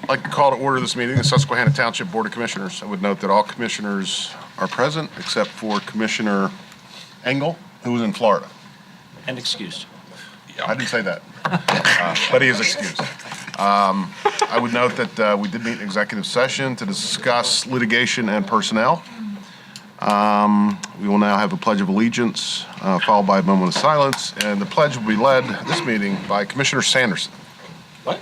I'd like to call to order this meeting, the Susquehanna Township Board of Commissioners. I would note that all commissioners are present except for Commissioner Engel, who is in Florida. And excused. I didn't say that, but he is excused. I would note that we did meet in executive session to discuss litigation and personnel. We will now have a Pledge of Allegiance, followed by a moment of silence, and the pledge will be led this meeting by Commissioner Sanderson. What?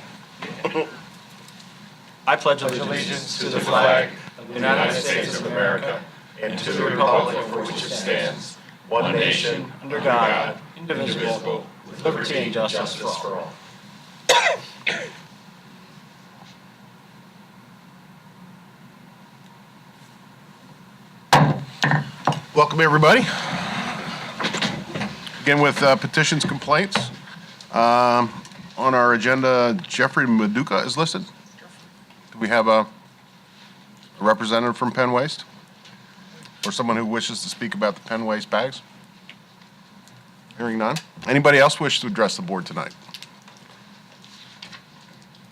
I pledge allegiance to the flag of the United States of America and to the republic for which it stands, one nation, under God, indivisible, with liberty and justice for all. Welcome, everybody. Begin with petitions, complaints. On our agenda, Jeffrey Maduka is listed. Do we have a representative from Penn Waste? Or someone who wishes to speak about the Penn Waste bags? Hearing none. Anybody else wish to address the board tonight?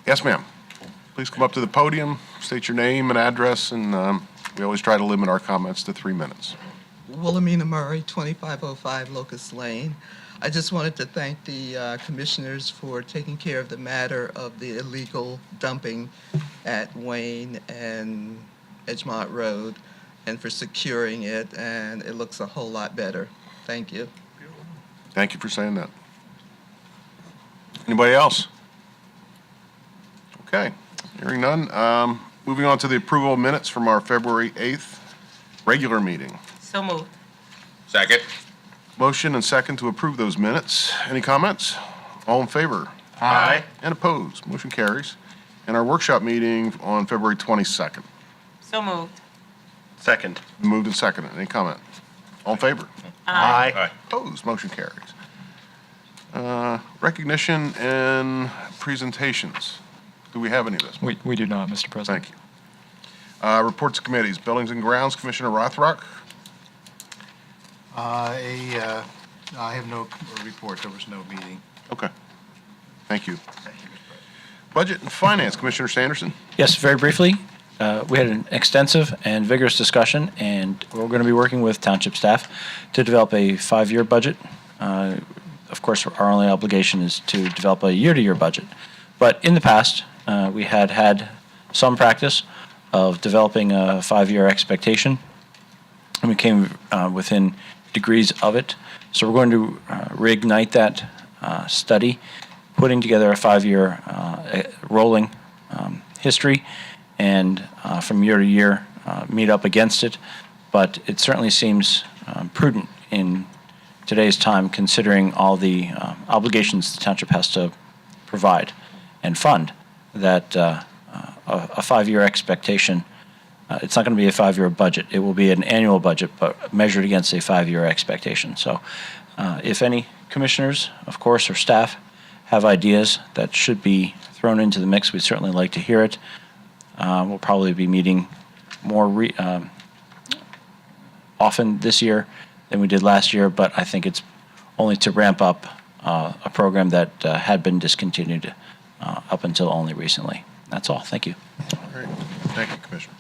Yes, ma'am. Please come up to the podium, state your name and address, and we always try to limit our comments to 3 minutes. Wilhelmina Murray, 2505 Locust Lane. I just wanted to thank the commissioners for taking care of the matter of the illegal dumping at Wayne and Edgemont Road and for securing it, and it looks a whole lot better. Thank you. Thank you for saying that. Anybody else? Okay, hearing none. Moving on to the approval of minutes from our February 8th regular meeting. So moved. Second. Motion and second to approve those minutes. Any comments? All in favor? Aye. And opposed? Motion carries. And our workshop meeting on February 22nd. So moved. Second. Moved and seconded. Any comment? All in favor? Aye. Opposed? Motion carries. Recognition and presentations. Do we have any of this? We do not, Mr. President. Thank you. Reports of committees. Buildings and Grounds, Commissioner Rothrock. I have no report. There was no meeting. Okay. Thank you. Budget and Finance, Commissioner Sanderson. Yes, very briefly, we had an extensive and vigorous discussion, and we're going to be working with township staff to develop a 5-year budget. Of course, our only obligation is to develop a year-to-year budget. But in the past, we had some practice of developing a 5-year expectation, and we came within degrees of it. So we're going to reignite that study, putting together a 5-year rolling history, and from year to year meet up against it. But it certainly seems prudent in today's time, considering all the obligations the township has to provide and fund, that a 5-year expectation, it's not going to be a 5-year budget. It will be an annual budget, but measured against a 5-year expectation. So if any commissioners, of course, or staff have ideas that should be thrown into the mix, we'd certainly like to hear it. We'll probably be meeting more often this year than we did last year, but I think it's only to ramp up a program that had been discontinued up until only recently. That's all. Thank you. All right. Thank you, Commissioner.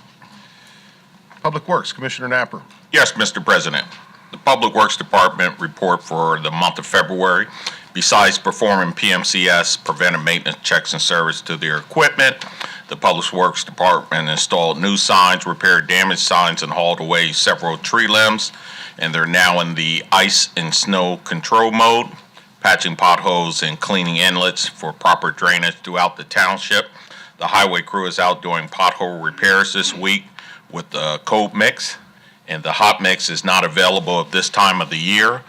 Public Works, Commissioner Napper. Yes, Mr. President. The Public Works Department report for the month of February, besides performing PMCS, preventive maintenance checks and service to their equipment, the Public Works Department installed new signs, repaired damaged signs, and hauled away several tree limbs, and they're now in the ice and snow control mode, patching potholes and cleaning inlets for proper drainage throughout the township. The highway crew is out doing pothole repairs this week with the cold mix, and the hot mix is not available at this time of the year.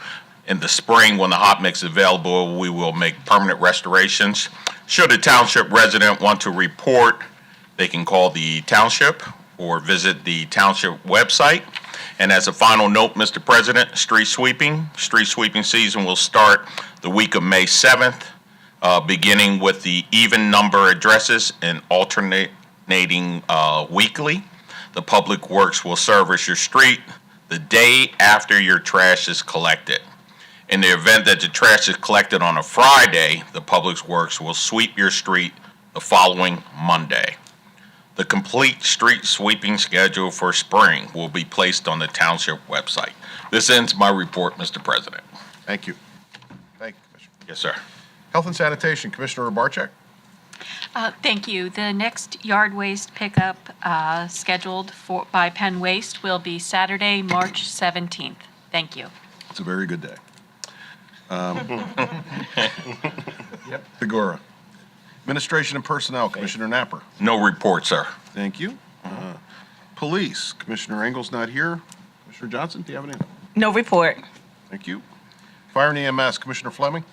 In the spring, when the hot mix is available, we will make permanent restorations. Should a township resident want to report, they can call the township or visit the township website. And as a final note, Mr. President, street sweeping season will start the week of May 7th, beginning with the even number addresses and alternating weekly. The Public Works will service your street the day after your trash is collected. In the event that the trash is collected on a Friday, the Public Works will sweep your street the following Monday. The complete street sweeping schedule for spring will be placed on the township website. This ends my report, Mr. President. Thank you. Thank you, Commissioner. Yes, sir. Health and Sanitation, Commissioner Barczyk. Thank you. The next yard waste pickup scheduled by Penn Waste will be Saturday, March 17th. Thank you. It's a very good day. Figura. Administration and Personnel, Commissioner Napper. No report, sir. Thank you. Police, Commissioner Engel's not here. Commissioner Johnson, do you have any? No report. Thank you. Fire and EMS, Commissioner Fleming.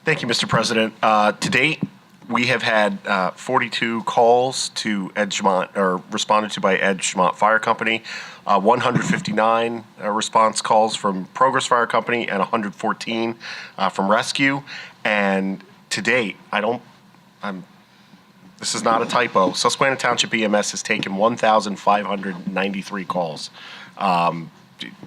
Thank you, Mr. President. To date, we have had 42 calls to Edgemont, or responded to by Edgemont Fire Company, 159 response calls from Progress Fire Company, and 114 from Rescue. And to date, this is not a typo. Susquehanna Township EMS has taken 1,593 calls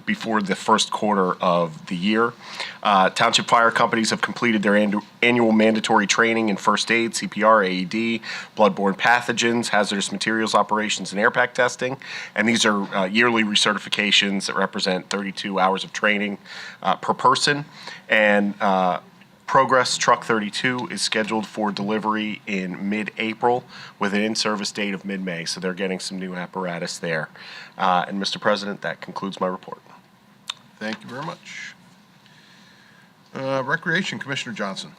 before the first quarter of the year. Township fire companies have completed their annual mandatory training in first aid, CPR, AED, bloodborne pathogens, hazardous materials operations, and air pack testing. And these are yearly recertifications that represent 32 hours of training per person. And Progress Truck 32 is scheduled for delivery in mid-April with an in-service date of mid-May, so they're getting some new apparatus there. And Mr. President, that concludes my report. Thank you very much. Recreation, Commissioner Johnson.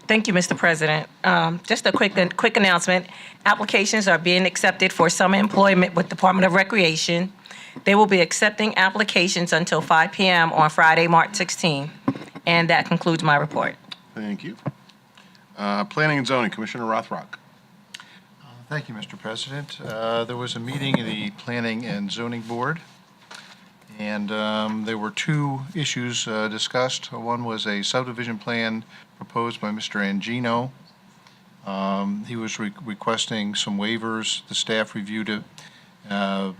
Thank you, Mr. President. Just a quick announcement. Applications are being accepted for summer employment with Department of Recreation. They will be accepting applications until 5 p.m. on Friday, March 16. And that concludes my report. Thank you. Planning and Zoning, Commissioner Rothrock. Thank you, Mr. President. There was a meeting of the Planning and Zoning Board, and there were two issues discussed. One was a subdivision plan proposed by Mr. Angino. He was requesting some waivers. The staff reviewed it,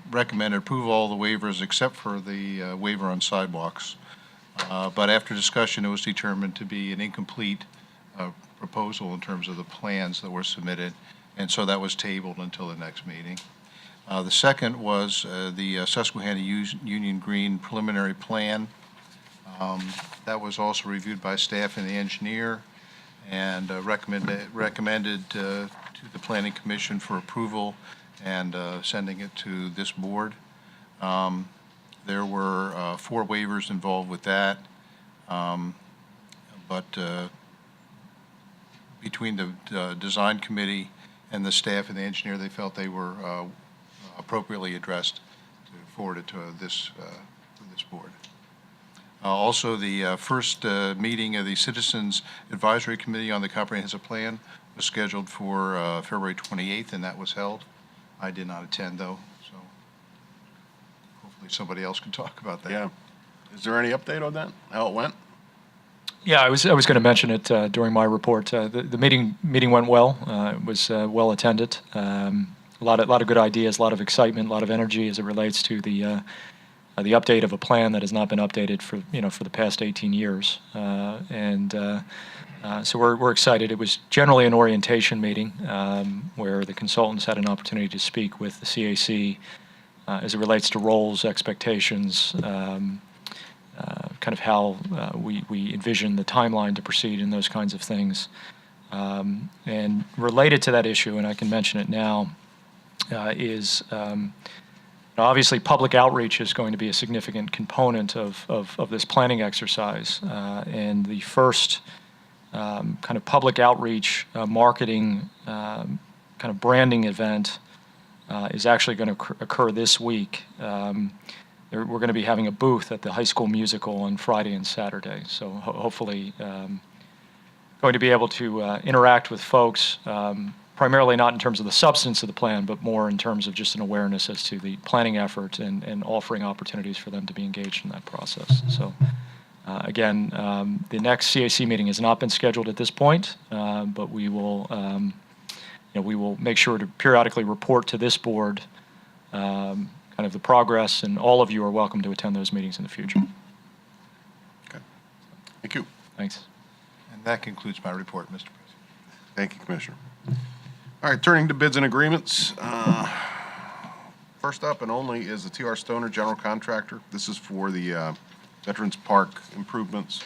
recommended approval of all the waivers except for the waiver on sidewalks. But after discussion, it was determined to be an incomplete proposal in terms of the plans that were submitted, and so that was tabled until the next meeting. The second was the Susquehanna Union Green preliminary plan. That was also reviewed by staff and the engineer, and recommended to the Planning Commission for approval and sending it to this board. There were 4 waivers involved with that, but between the design committee and the staff and the engineer, they felt they were appropriately addressed to forward it to this board. Also, the first meeting of the Citizens Advisory Committee on the Comprehensive Plan was scheduled for February 28th, and that was held. I did not attend, though, so hopefully somebody else can talk about that. Yeah. Is there any update on that, how it went? Yeah, I was going to mention it during my report. The meeting went well. It was well attended. A lot of good ideas, a lot of excitement, a lot of energy as it relates to the update of a plan that has not been updated for the past 18 years. So we're excited. It was generally an orientation meeting where the consultants had an opportunity to speak with the CAC as it relates to roles, expectations, kind of how we envision the timeline to proceed and those kinds of things. And related to that issue, and I can mention it now, is obviously public outreach is going to be a significant component of this planning exercise. And the first kind of public outreach marketing kind of branding event is actually going to occur this week. We're going to be having a booth at the high school musical on Friday and Saturday. So hopefully going to be able to interact with folks, primarily not in terms of the substance of the plan, but more in terms of just an awareness as to the planning effort and offering opportunities for them to be engaged in that process. So again, the next CAC meeting has not been scheduled at this point, but we will make sure to periodically report to this board kind of the progress, and all of you are welcome to attend those meetings in the future. Okay. Thank you. Thanks. And that concludes my report, Mr. President. Thank you, Commissioner. All right, turning to bids and agreements. First up and only is the T.R. Stoner General Contractor. This is for the Veterans Park improvements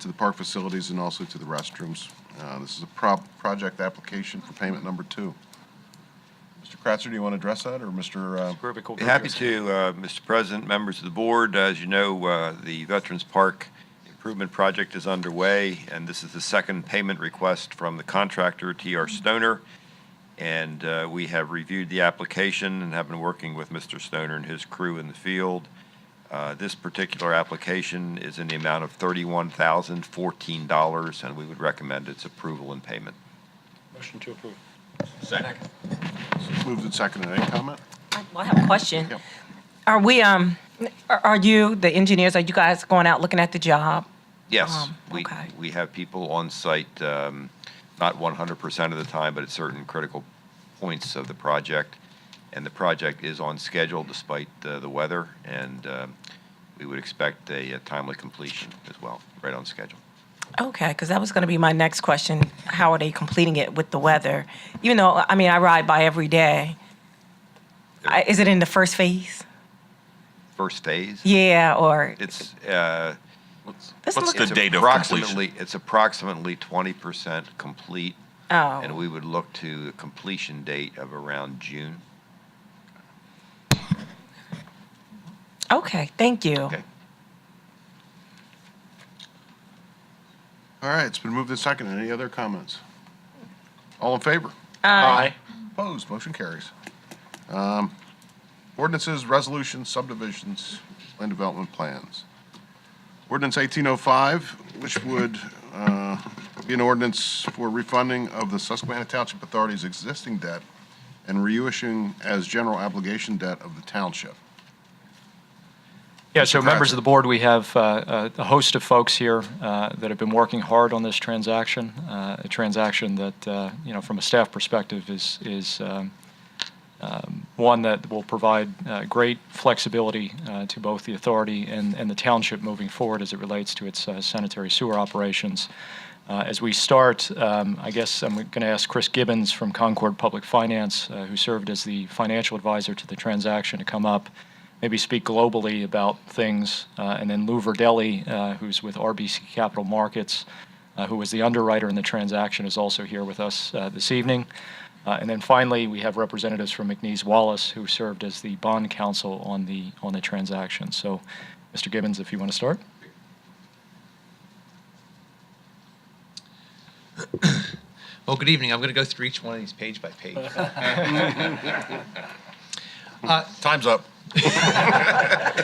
to the park facilities and also to the restrooms. This is a project application for payment number 2. Mr. Kratzer, do you want to address that, or Mr. Rubik will- Happy to, Mr. President, members of the board. As you know, the Veterans Park Improvement Project is underway, and this is the second payment request from the contractor, T.R. Stoner. And we have reviewed the application and have been working with Mr. Stoner and his crew in the field. This particular application is in the amount of $31,014, and we would recommend its approval and payment. Motion to approve. Second. Moved and seconded. Any comment? I have a question. Yep. Are we, are you, the engineers, are you guys going out looking at the job? Yes, Okay. we have people on site, not 100% of the time, but at certain critical points of the project. And the project is on schedule despite the weather, and we would expect a timely completion as well, right on schedule. Okay, because that was going to be my next question. How are they completing it with the weather? Even though, I mean, I ride by every day. Is it in the first phase? First phase? Yeah, or, It's, let's What's look. the date of completion? it's approximately 20% complete, Oh, and we would look to a completion date of around June. okay, thank you. Okay. All right, it's been moved and seconded. Any other comments? All in favor? Aye. Opposed? Motion carries. Ordinances, resolutions, subdivisions, land development plans. Ordinance 1805, which would be an ordinance for refunding of the Susquehanna Township Authority's existing debt and reissuing as general obligation debt of the township. Yeah, so Mr. members Kratzer. of the board, we have a host of folks here that have been working hard on this transaction, a transaction that, you know, from a staff perspective is one that will provide great flexibility to both the authority and the township moving forward as it relates to its sanitary sewer operations. As we start, I guess I'm going to ask Chris Gibbons from Concord Public Finance, who served as the financial advisor to the transaction, to come up, maybe speak globally about things, and then Lou Verdelli, who's with RBC Capital Markets, who was the underwriter in the transaction, is also here with us this evening. And then finally, we have representatives from McNeese Wallace, who served as the bond counsel on the transaction. So, Mr. Gibbons, if you want to start. Well, good evening. I'm going to go through each one of these page by page. Time's up.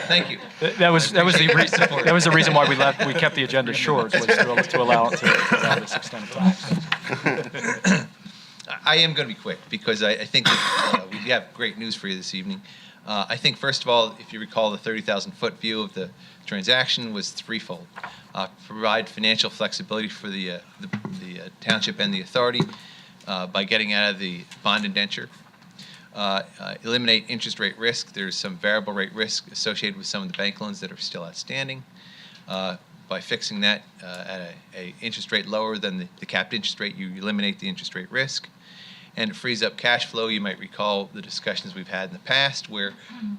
Thank you. That was the reason why we kept the agenda short, was to allow this extended time. I am going to be quick because I think that, we have great news for you this evening. I think, first of all, if you recall, the 30,000-foot view of the transaction was threefold. Provide financial flexibility for the township and the authority by getting out of the bond indenture. Eliminate interest rate risk. There's some variable rate risk associated with some of the bank loans that are still outstanding. By fixing that at a interest rate lower than the capped interest rate, you eliminate the interest rate risk. And it frees up cash flow. You might recall the discussions we've had in the past where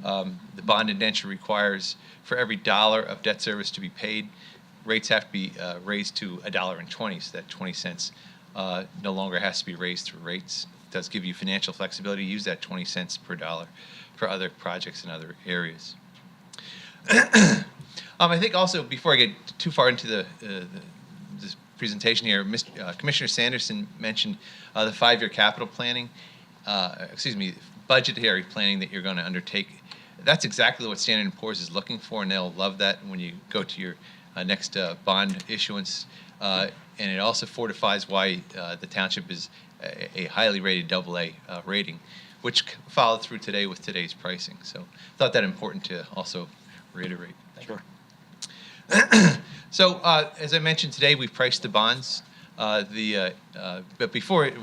the bond indenture requires for every dollar of debt service to be paid, rates have to be raised to $1.20, so that 20 cents no longer has to be raised through rates. It does give you financial flexibility to use that 20 cents per dollar for other projects in other areas. I think also, before I get too far into this presentation here, Commissioner Sanderson mentioned the 5-year capital planning, budgetary planning that you're going to undertake. That's exactly what Standard & Poor's is looking for, and they'll love that when you go to your next bond issuance. And it also fortifies why the township is a highly rated AA rating, which followed through today with today's pricing. So I thought that important to also reiterate. Sure. So, as I mentioned today, we priced the bonds. But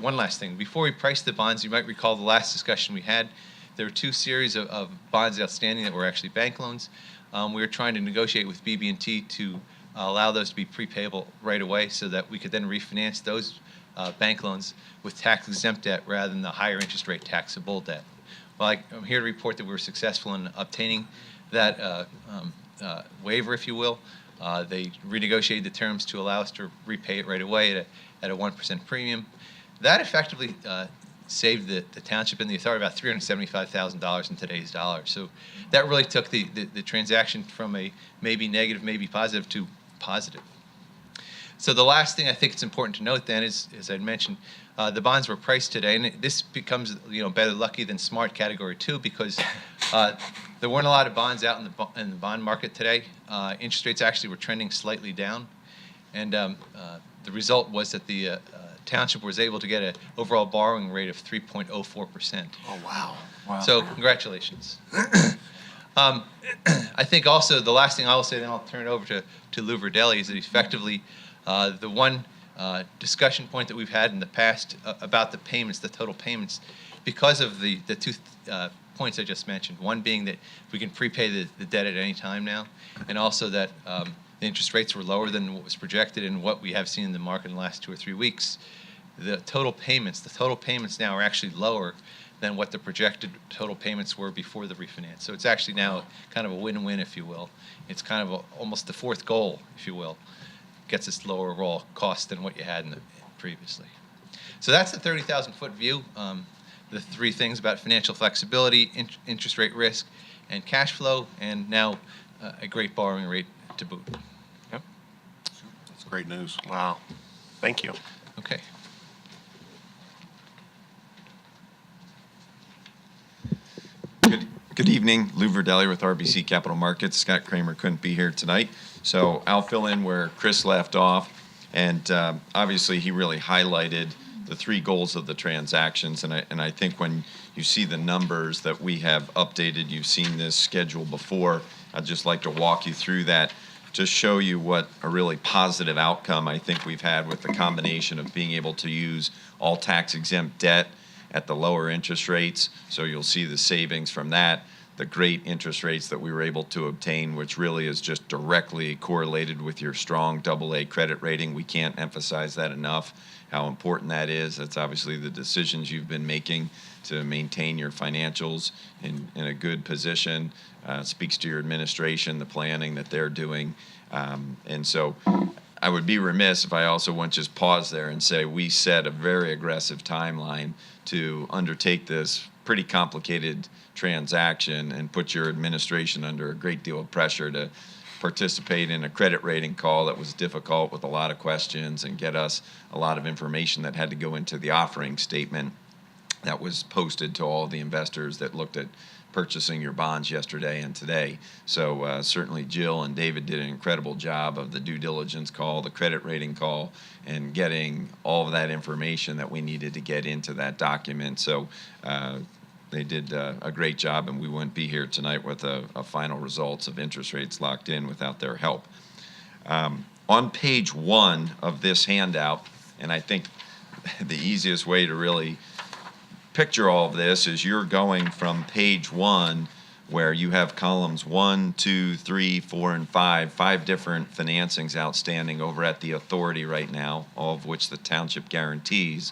one last thing. Before we priced the bonds, you might recall the last discussion we had. There were 2 series of bonds outstanding that were actually bank loans. We were trying to negotiate with BB&T to allow those to be prepayable right away so that we could then refinance those bank loans with tax-exempt debt rather than the higher interest rate taxable debt. Well, I'm here to report that we were successful in obtaining that waiver, if you will. They renegotiated the terms to allow us to repay it right away at a 1% premium. That effectively saved the township and the authority about $375,000 in today's dollars. So that really took the transaction from a maybe negative, maybe positive to positive. So the last thing I think it's important to note then is, as I mentioned, the bonds were priced today, and this becomes better lucky than smart category 2 because there weren't a lot of bonds out in the bond market today. Interest rates actually were trending slightly down, and the result was that the township was able to get an overall borrowing rate of 3.04%. Oh, wow. So congratulations. I think also the last thing I will say, then I'll turn it over to Lou Verdelli, is that effectively the one discussion point that we've had in the past about the payments, the total payments, because of the two points I just mentioned, one being that we can prepay the debt at any time now, and also that the interest rates were lower than what was projected and what we have seen in the market in the last 2 or 3 weeks. The total payments now are actually lower than what the projected total payments were before the refinance. So it's actually now kind of a win-win, if you will. It's kind of almost the fourth goal, if you will. Gets us lower overall cost than what you had previously. So that's the 30,000-foot view. The three things about financial flexibility, interest rate risk, and cash flow, and now a great borrowing rate to boot. Yep. That's great news. Wow. Thank you. Okay. Good evening, Lou Verdelli with RBC Capital Markets. Scott Kramer couldn't be here tonight, so I'll fill in where Chris left off. And obviously, he really highlighted the three goals of the transactions. And I think when you see the numbers that we have updated, you've seen this schedule before. I'd just like to walk you through that, to show you what a really positive outcome I think we've had with the combination of being able to use all tax-exempt debt at the lower interest rates. So you'll see the savings from that, the great interest rates that we were able to obtain, which really is just directly correlated with your strong AA credit rating. We can't emphasize that enough, how important that is. That's obviously the decisions you've been making to maintain your financials in a good position. Speaks to your administration, the planning that they're doing. And so I would be remiss if I also wouldn't just pause there and say we set a very aggressive timeline to undertake this pretty complicated transaction and put your administration under a great deal of pressure to participate in a credit rating call that was difficult with a lot of questions and get us a lot of information that had to go into the offering statement that was posted to all the investors that looked at purchasing your bonds yesterday and today. So certainly Jill and David did an incredible job of the due diligence call, the credit rating call, and getting all of that information that we needed to get into that document. So they did a great job, and we wouldn't be here tonight with a final results of interest rates locked in without their help. On page 1 of this handout, and I think the easiest way to really picture all of this is you're going from page 1 where you have columns 1, 2, 3, 4, and 5 different financings outstanding over at the authority right now, all of which the township guarantees.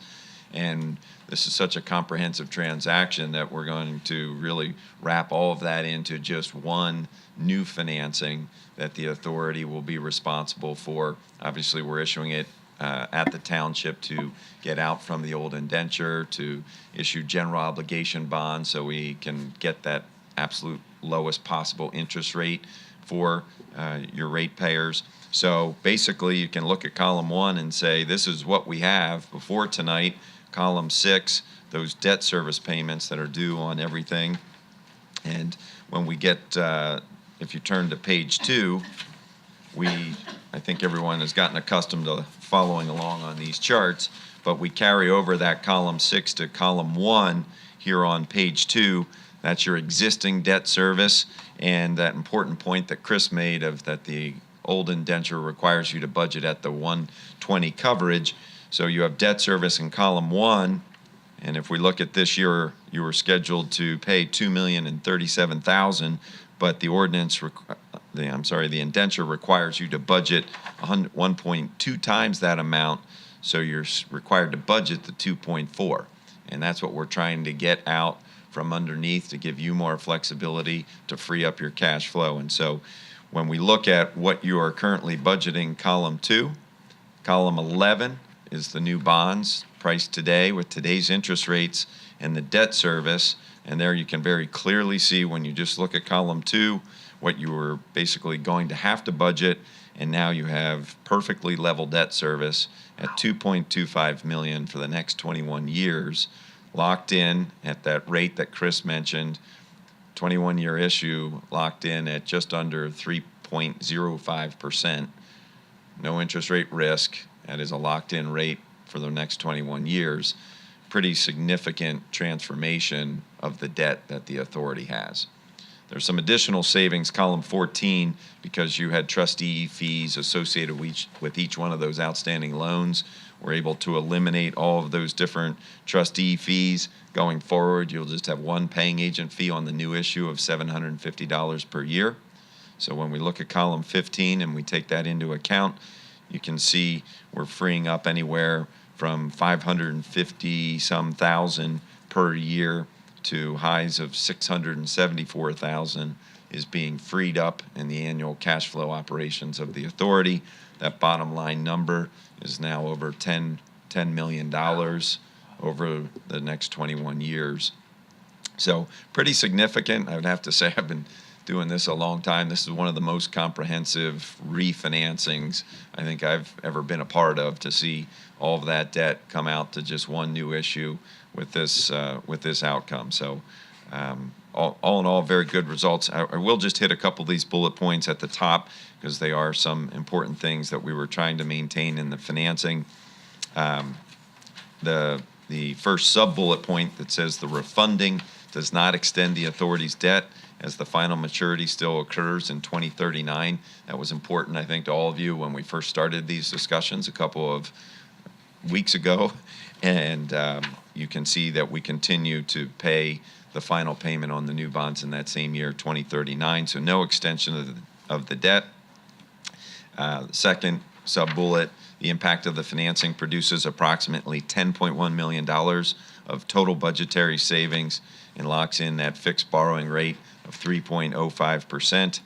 And this is such a comprehensive transaction that we're going to really wrap all of that into just one new financing that the authority will be responsible for. Obviously, we're issuing it at the township to get out from the old indenture, to issue general obligation bonds so we can get that absolute lowest possible interest rate for your ratepayers. So basically, you can look at column 1 and say, this is what we have before tonight. Column 6, those debt service payments that are due on everything. And when we get, if you turn to page 2, I think everyone has gotten accustomed to following along on these charts, but we carry over that column 6 to column 1 here on page 2. That's your existing debt service, and that important point that Chris made of that the old indenture requires you to budget at the 120 coverage. So you have debt service in column 1, and if we look at this year, you were scheduled to pay $2,037,000, but the indenture requires you to budget 1.2 times that amount. So you're required to budget the 2.4. And that's what we're trying to get out from underneath to give you more flexibility to free up your cash flow. And so when we look at what you are currently budgeting, column 2, column 11 is the new bonds priced today with today's interest rates and the debt service. And there you can very clearly see when you just look at column 2 what you were basically going to have to budget, and now you have perfectly level debt service at $2.25 million for the next 21 years, locked in at that rate that Chris mentioned, 21-year issue locked in at just under 3.05%. No interest rate risk. That is a locked-in rate for the next 21 years. Pretty significant transformation of the debt that the authority has. There's some additional savings, column 14, because you had trustee fees associated with each one of those outstanding loans. We're able to eliminate all of those different trustee fees. Going forward, you'll just have one paying agent fee on the new issue of $750 per year. So when we look at column 15 and we take that into account, you can see we're freeing up anywhere from 550 some thousand per year to highs of 674,000 is being freed up in the annual cash flow operations of the authority. That bottom line number is now over $10 million over the next 21 years. So pretty significant. I would have to say I've been doing this a long time. This is one of the most comprehensive refinancings I think I've ever been a part of, to see all of that debt come out to just one new issue with this outcome. So all in all, very good results. I will just hit a couple of these bullet points at the top because they are some important things that we were trying to maintain in the financing. The first sub-bullet point that says the refunding does not extend the authority's debt, as the final maturity still occurs in 2039. That was important, I think, to all of you when we first started these discussions a couple of weeks ago. And you can see that we continue to pay the final payment on the new bonds in that same year, 2039. So no extension of the debt. Second sub-bullet, the impact of the financing produces approximately $10.1 million of total budgetary savings and locks in that fixed borrowing rate of 3.05%.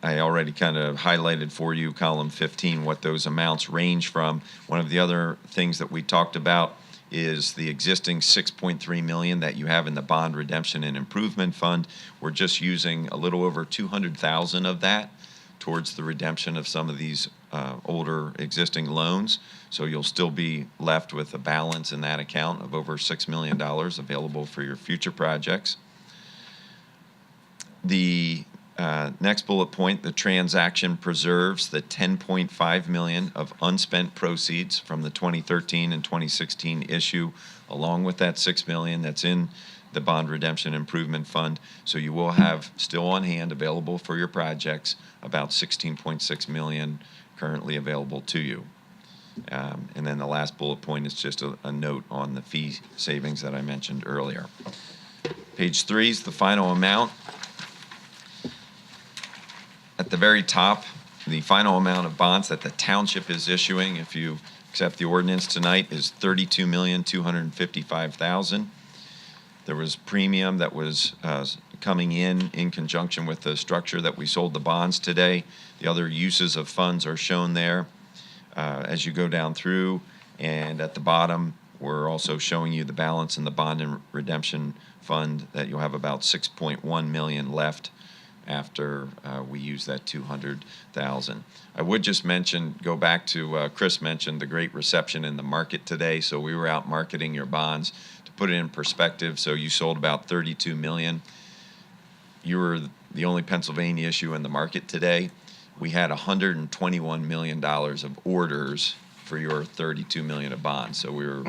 I already kind of highlighted for you, column 15, what those amounts range from. One of the other things that we talked about is the existing $6.3 million that you have in the bond redemption and improvement fund. We're just using a little over $200,000 of that towards the redemption of some of these older existing loans. So you'll still be left with a balance in that account of over $6 million available for your future projects. The next bullet point, the transaction preserves the $10.5 million of unspent proceeds from the 2013 and 2016 issue, along with that $6 million that's in the Bond Redemption Improvement Fund. So you will have still on hand available for your projects about $16.6 million currently available to you. And then the last bullet point is just a note on the fee savings that I mentioned earlier. Page 3 is the final amount. At the very top, the final amount of bonds that the township is issuing, if you accept the ordinance tonight, is $32,255,000. There was premium that was coming in conjunction with the structure that we sold the bonds today. The other uses of funds are shown there as you go down through. And at the bottom, we're also showing you the balance in the bond and redemption fund, that you'll have about $6.1 million left after we use that $200,000. I would just mention, go back to Chris mentioned the great reception in the market today. So we were out marketing your bonds. To put it in perspective, so you sold about $32 million. You were the only Pennsylvania issue in the market today. We had $121 million of orders for your $32 million of bonds. So we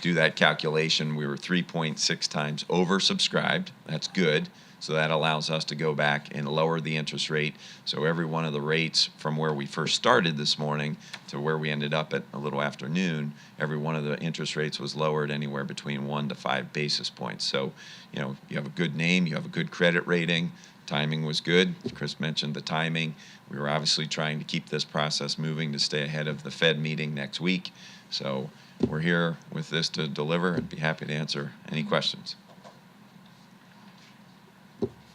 do that calculation. We were 3.6 times oversubscribed. That's good. So that allows us to go back and lower the interest rate. So every one of the rates from where we first started this morning to where we ended up at a little afternoon, every one of the interest rates was lowered anywhere between 1 to 5 basis points. So, you know, you have a good name, you have a good credit rating. timing was good. Chris mentioned the timing. We were obviously trying to keep this process moving to stay ahead of the Fed meeting next week. So we're here with this to deliver and be happy to answer any questions.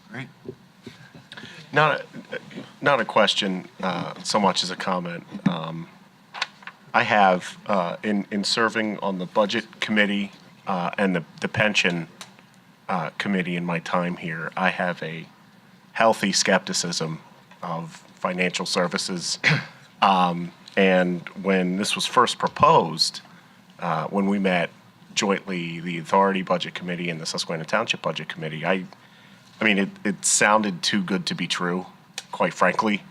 Great. Not a question so much as a comment. I have, in serving on the Budget Committee and the Pension Committee in my time here, I have a healthy skepticism of financial services. And when this was first proposed, when we met jointly, the Authority Budget Committee and the Susquehanna Township Budget Committee, I mean, it sounded too good to be true, quite frankly.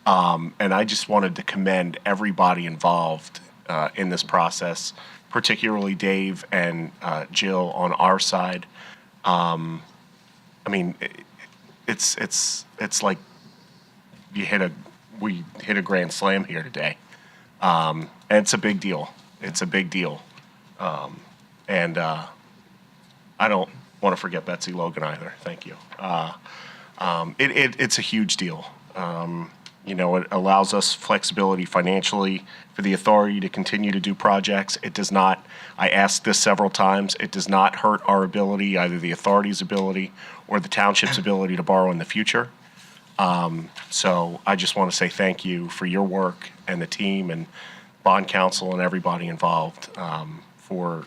And I just wanted to commend everybody involved in this process, particularly Dave and Jill on our side. I mean, it's like we hit a grand slam here today, and it's a big deal. It's a big deal, and I don't want to forget Betsy Logan either. Thank you. It's a huge deal. You know, it allows us flexibility financially for the authority to continue to do projects. It does not, I asked this several times, it does not hurt our ability, either the authority's ability or the township's ability to borrow in the future. So I just want to say thank you for your work and the team and bond counsel and everybody involved for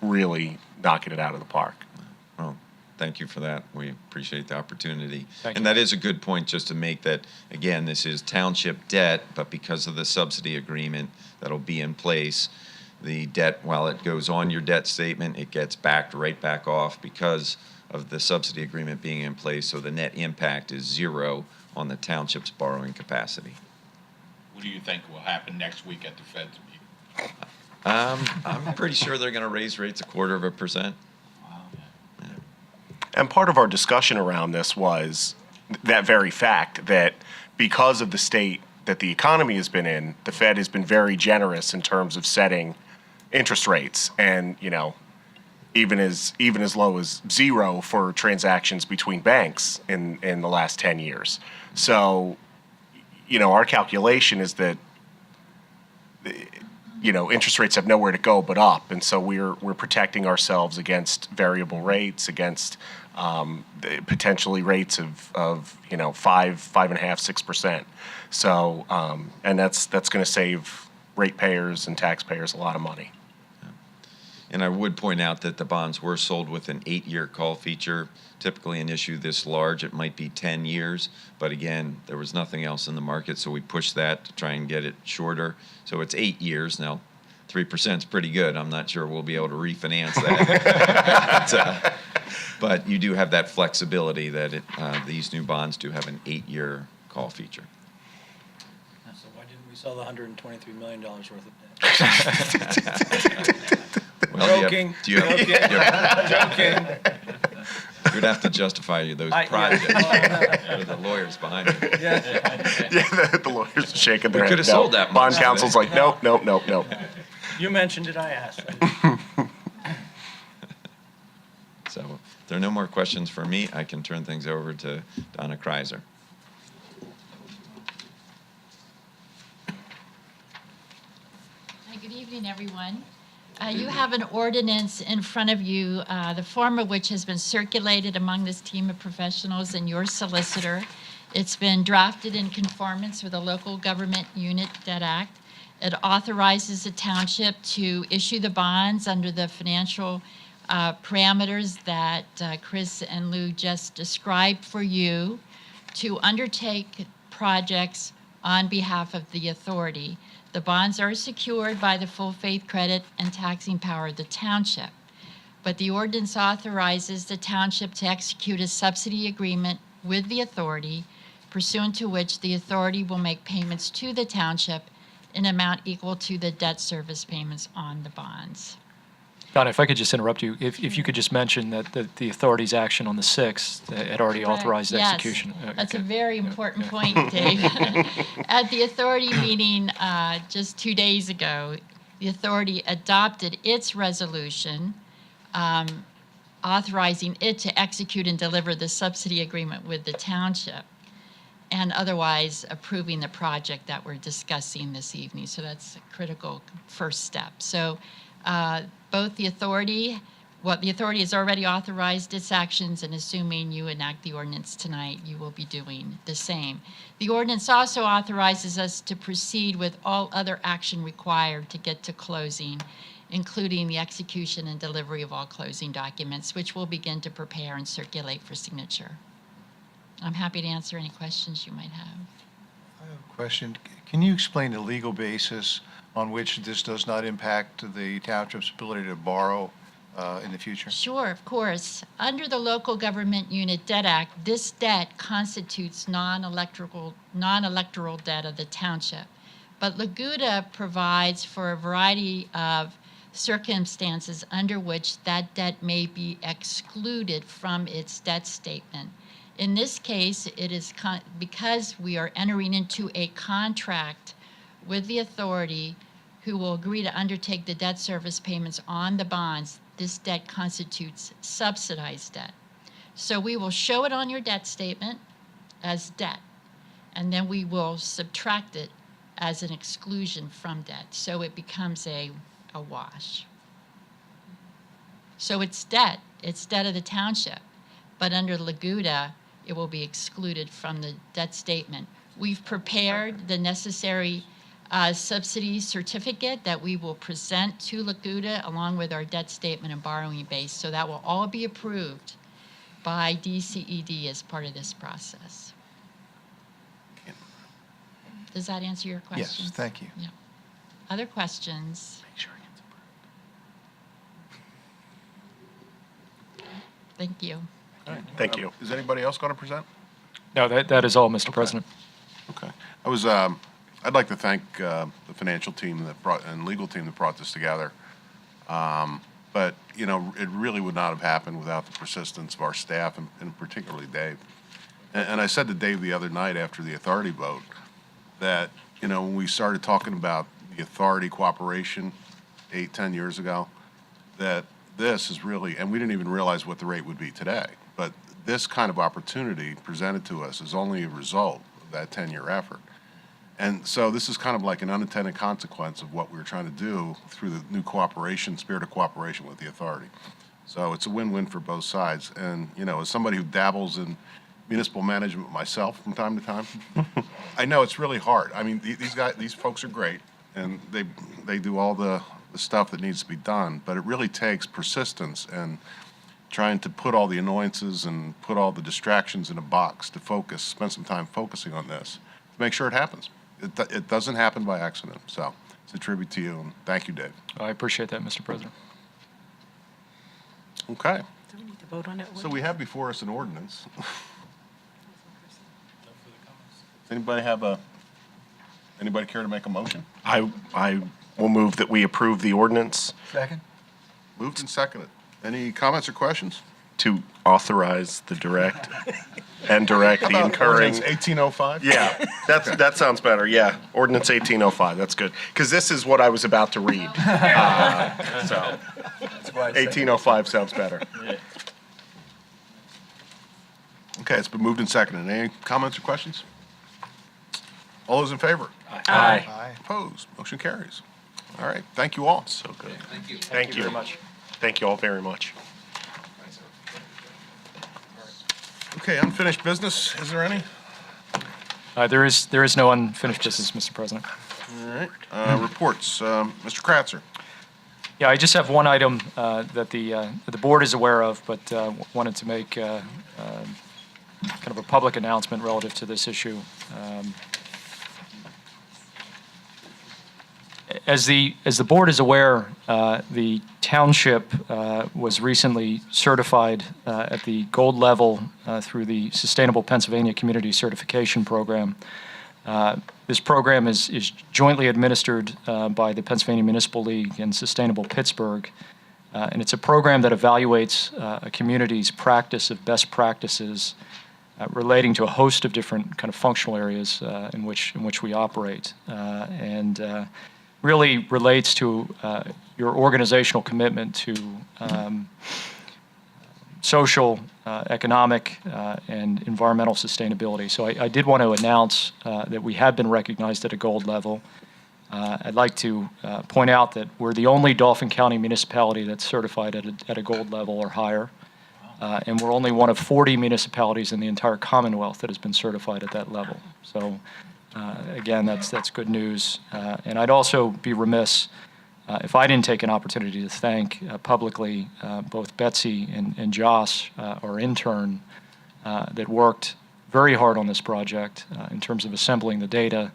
really knocking it out of the park. Well, thank you for that. We appreciate the opportunity. Thank And you. that is a good point, just to make that, again, this is township debt, but because of the subsidy agreement that'll be in place, the debt, while it goes on your debt statement, it gets backed right back off because of the subsidy agreement being in place, so the net impact is zero on the township's borrowing capacity. What do you think will happen next week at the Fed's meeting? I'm pretty sure they're going to raise rates 0.25%. And part of our discussion around this was that very fact that because of the state that the economy has been in, the Fed has been very generous in terms of setting interest rates, and you know, even as low as zero for transactions between banks in the last 10 years. So, you know, our calculation is that you know, interest rates have nowhere to go but up, and so we're protecting ourselves against variable rates, against potentially rates of you know 5.5, 6%. So and that's going to save ratepayers and taxpayers a lot of money. And I would point out that the bonds were sold with an 8-year call feature. Typically an issue this large, it might be 10 years. But again, there was nothing else in the market, so we pushed that to try and get it shorter. So it's 8 years. Now, 3% is pretty good. I'm not sure we'll be able to refinance that. But you do have that flexibility that these new bonds do have an 8-year call feature. So why didn't we sell the $123 million worth of debt? Well, Joking. Joking. You'd have to justify those projects for the lawyers behind you. Yeah, the lawyers are shaking their We head. could have sold that Bond much counsel's today. like, nope. You mentioned it, I asked. So if there are no more questions for me, I can turn things over to Donna Kreiser. Hi, good evening, everyone. You have an ordinance in front of you, the form of which has been circulated among this team of professionals and your solicitor. It's been drafted in conformance with the Local Government Unit Debt Act. It authorizes the township to issue the bonds under the financial parameters that Chris and Lou just described for you to undertake projects on behalf of the authority. The bonds are secured by the full faith credit and taxing power of the township. But the ordinance authorizes the township to execute a subsidy agreement with the authority, pursuant to which the authority will make payments to the township in amount equal to the debt service payments on the bonds. Donna, if I could just interrupt you, if you could just mention that the authority's action on the 6th had already Correct. authorized Yes. execution. That's a Okay. very important point, Dave. At the authority meeting just 2 days ago, the authority adopted its resolution authorizing it to execute and deliver the subsidy agreement with the township, and otherwise approving the project that we're discussing this evening. So that's a critical first step. So both the authority has already authorized its actions, and assuming you enact the ordinance tonight, you will be doing the same. The ordinance also authorizes us to proceed with all other action required to get to closing, including the execution and delivery of all closing documents, which we'll begin to prepare and circulate for signature. I'm happy to answer any questions you might have. I have a question. Can you explain the legal basis on which this does not impact the township's ability to borrow in the future? Sure, of course. Under the Local Government Unit Debt Act, this debt constitutes non-electoral debt of the township. But Laguda provides for a variety of circumstances under which that debt may be excluded from its debt statement. In this case, it is because we are entering into a contract with the authority who will agree to undertake the debt service payments on the bonds. This debt constitutes subsidized debt. So we will show it on your debt statement as debt, and then we will subtract it as an exclusion from debt. So it becomes a wash. So it's debt of the township, but under Laguda, it will be excluded from the debt statement. We've prepared the necessary subsidy certificate that we will present to Laguda along with our debt statement and borrowing base. So that will all be approved by DCED as part of this process. Does that answer your question? Yes, thank you. Yeah. Other questions? Make sure it gets approved. Thank you. Thank you. Is anybody else going to present? No, that is all, Mr. President. Okay. I'd like to thank the financial team and legal team that brought this together. But, you know, it really would not have happened without the persistence of our staff, and particularly Dave. And I said to Dave the other night after the authority vote that, you know, when we started talking about the authority cooperation 8-10 years ago, that this is really, and we didn't even realize what the rate would be today, but this kind of opportunity presented to us is only a result of that 10-year effort. And so this is kind of like an unintended consequence of what we were trying to do through the new cooperation, spirit of cooperation with the authority. So it's a win-win for both sides. And, you know, as somebody who dabbles in municipal management myself from time to time, I know it's really hard. I mean, these folks are great, and they do all the stuff that needs to be done, but it really takes persistence and trying to put all the annoyances and put all the distractions in a box to focus, spend some time focusing on this to make sure it happens. It doesn't happen by accident. So it's a tribute to you, and thank you, Dave. I appreciate that, Mr. President. Okay. Do we need to vote on it? So we have before us an ordinance. Does anybody care to make a motion? I will move that we approve the ordinance Second? Moved and seconded. Any comments or questions? to authorize the direct and direct the incurring. Ordinance 1805? Yeah, that sounds better, yeah. Ordinance 1805, that's good. Because this is what I was about to read. So 1805 sounds better. Okay, it's been moved and seconded. Any comments or questions? All those in favor? Aye. Aye. Opposed? Motion carries. All right, thank you all. So good. Thank you. Thank you very much. Thank you all very much. Okay, unfinished business, is there any? There is no unfinished business, Mr. President. All right, reports. Mr. Kratzer. Yeah, I just have one item that the board is aware of, but wanted to make kind of a public announcement relative to this issue. As the board is aware, the township was recently certified at the gold level through the Sustainable Pennsylvania Community Certification Program. This program is jointly administered by the Pennsylvania Municipal League and Sustainable Pittsburgh, and it's a program that evaluates a community's practice of best practices relating to a host of different kind of functional areas in which we operate, and really relates to your organizational commitment to social, economic, and environmental sustainability. So I did want to announce that we have been recognized at a gold level. I'd like to point out that we're the only Dauphin County municipality that's certified at a gold level or higher. And we're only one of 40 municipalities in the entire Commonwealth that has been certified at that level. So again, that's good news. And I'd also be remiss if I didn't take an opportunity to thank publicly both Betsy and Josh, our intern, that worked very hard on this project in terms of assembling the data.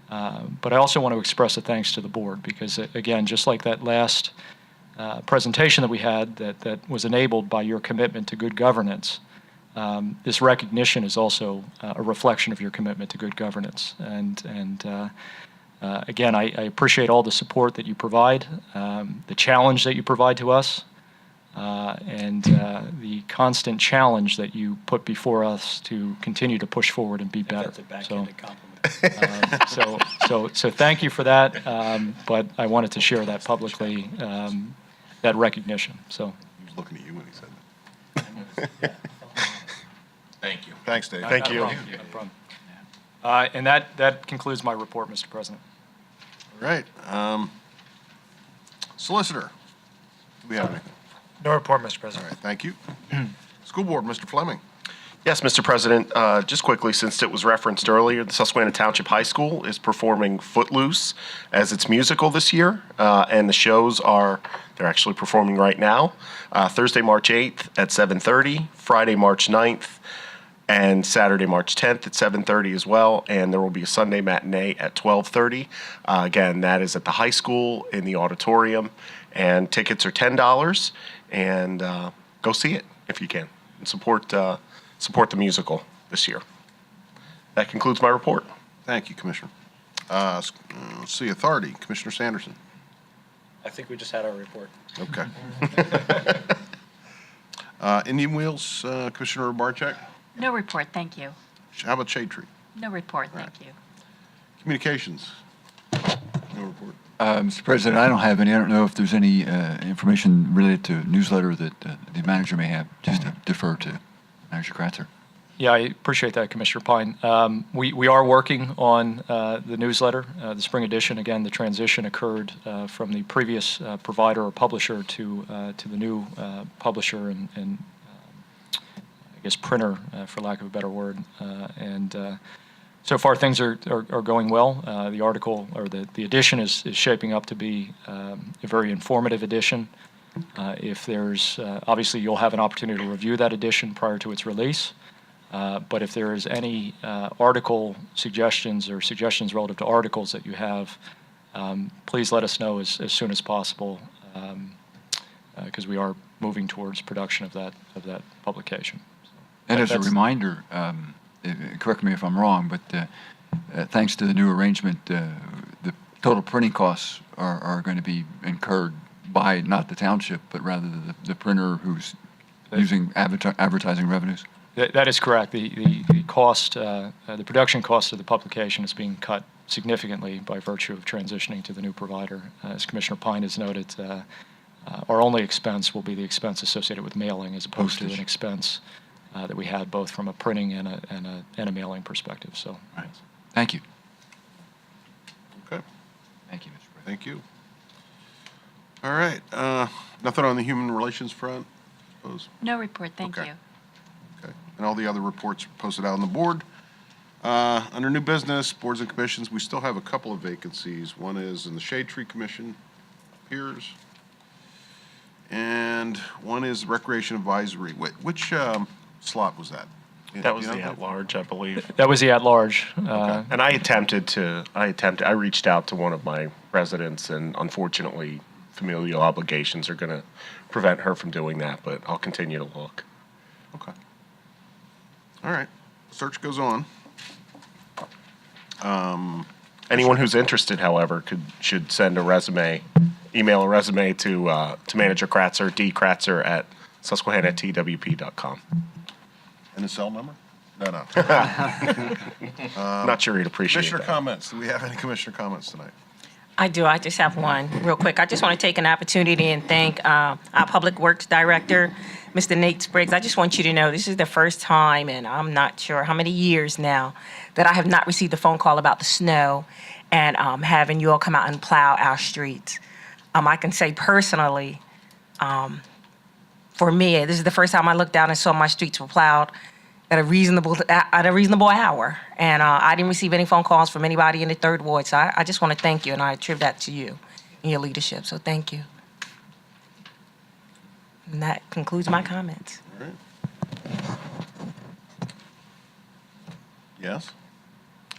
But I also want to express a thanks to the board because, again, just like that last presentation that we had that was enabled by your commitment to good governance, this recognition is also a reflection of your commitment to good governance. And again, I appreciate all the support that you provide, the challenge that you provide to us, and the constant challenge that you put before us to continue to push forward and be better. That's a backhanded compliment. So thank you for that, but I wanted to share that publicly, that recognition. So He was looking at you when he said that. Thank you. Thanks, Dave. Thank you. No problem. And that concludes my report, Mr. President. All right. Solicitor, do we have anything? No report, Mr. All President. right, thank you. School Board, Mr. Fleming. Yes, Mr. President, just quickly, since it was referenced earlier, the Susquehanna Township High School is performing Footloose as its musical this year, and the shows they're actually performing right now, Thursday, March 8th at 7:30, Friday, March 9th, and Saturday, March 10th at 7:30 as well, and there will be a Sunday matinee at 12:30. Again, that is at the high school in the auditorium, and tickets are $10, and go see it if you can, and support the musical this year. That concludes my report. Thank you, Commissioner. Let's see, Authority, Commissioner Sanderson. I think we just had our report. Okay. Indian Wheels, Commissioner Barczyk. No report, thank you. How about Shade Tree? No report, thank you. Communications. No report. Mr. President, I don't have any. I don't know if there's any information related to newsletter that the manager may have. Just to defer to Manager Kratzer. Yeah, I appreciate that, Commissioner Pine. We are working on the newsletter, the spring edition. Again, the transition occurred from the previous provider or publisher to the new publisher and I guess printer, for lack of a better word. So far, things are going well. The article or the edition is shaping up to be a very informative edition. If there's, obviously, you'll have an opportunity to review that edition prior to its release. But if there is any article suggestions or suggestions relative to articles that you have, please let us know as soon as possible, because we are moving towards production of that publication. And as a reminder, correct me if I'm wrong, but thanks to the new arrangement, the total printing costs are going to be incurred by not the township, but rather the printer who's using advertising revenues. That is correct. The cost, the production cost of the publication is being cut significantly by virtue of transitioning to the new provider. As Commissioner Pine has noted, our only expense will be the expense associated with mailing, as opposed to an expense that we had both from a printing and a mailing perspective. So, right. Thank you. Okay. Thank you, Mr. President. Thank you. All right. Nothing on the human relations front, I suppose? No report, thank Okay. you. Okay. And all the other reports posted out on the board. Under new business, boards and commissions, we still have a couple of vacancies. One is in the Shade Tree Commission, appears. And one is Recreation Advisory. Which slot was that? That was the at-large, I believe. that was the at-large. And I reached out to one of my residents, and unfortunately, familial obligations are going to prevent her from doing that, but I'll continue to look. Okay. All right. Search goes on. Anyone who's interested, however, should send a resume, email a resume to Manager Kratzer, dkratzer at susquehannatwp.com. And the cell number? No. Not sure he'd appreciate Commissioner that. comments. Do we have any commissioner comments tonight? I do. I just have one real quick. I just want to take an opportunity and thank our Public Works Director, Mr. Nate Spriggs. I just want you to know this is the first time, and I'm not sure how many years now, that I have not received a phone call about the snow and having you all come out and plow our streets. I can say personally, for me, this is the first time I looked down and saw my streets were plowed at a reasonable hour. And I didn't receive any phone calls from anybody in the Third Ward. So I just want to thank you, and I attribute that to you and your leadership. So thank you. And that concludes my comments. All right. Yes?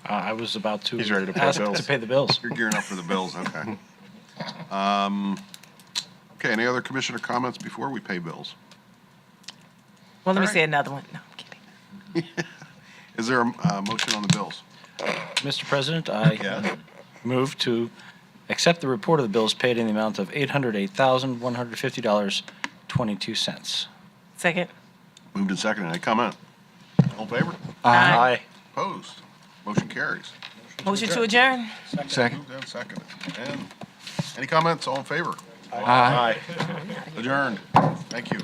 I was about to. He's ready to pay ask bills. To pay the bills. You're gearing up for the bills, okay. Okay, any other commissioner comments before we pay bills? Well, let me say another one. No, I'm kidding. Is there a motion on the bills? Mr. President, I Yeah. move to accept the report of the bills paid in the amount of $808,150.22. Second. Moved and seconded. Any comment? All in favor? Aye. Opposed? Motion carries. Motion to adjourn. Second. Moved and seconded. And any comments? All in favor? Aye. Adjourned. Thank you.